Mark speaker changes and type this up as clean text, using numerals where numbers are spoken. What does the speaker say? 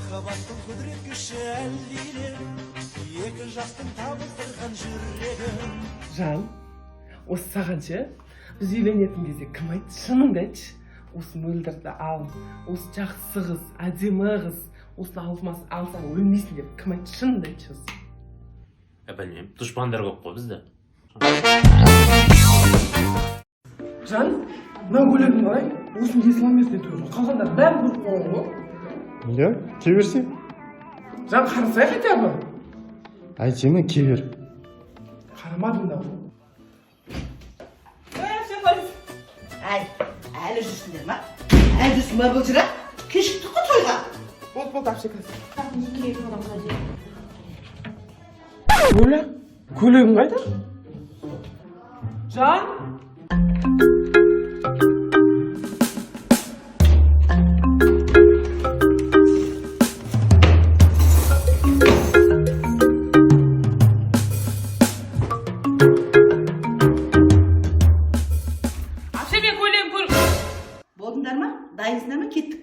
Speaker 1: махаббаттың құдірет күші әлдиле, екі жақтың табыстырған жүрегім.
Speaker 2: Жан, осы саған ше, біз үйленетін кезде кім айтты, шыныңды айтшы. Осы мөлдірді ал, осы жақсы қыз, әдемі қыз, осыны алсаң өлмейсің деп кім айтты, шыныңды айтшы.
Speaker 3: Білмеймін, дұшпандар көп қой бізде.
Speaker 2: Жан, мынау көйлегің қалай? Осыны ислам есіне төгіп қалғандар бәрін көріп қойған ғой.
Speaker 4: Иә, кеберсе.
Speaker 2: Жан, қарасай хотя бы.
Speaker 4: Айтсема, кебер.
Speaker 2: Қарамадым да.
Speaker 5: Әй, әлі жүрсіңдер ма? Әлі жүрсің ба бұл жыра? Кешікті қой тойға.
Speaker 2: Болды, апшекасы. Өлі, көйлегің қайда? Жан?
Speaker 5: Болдыңдар ма? Дайынсыңдар ма? Кеттік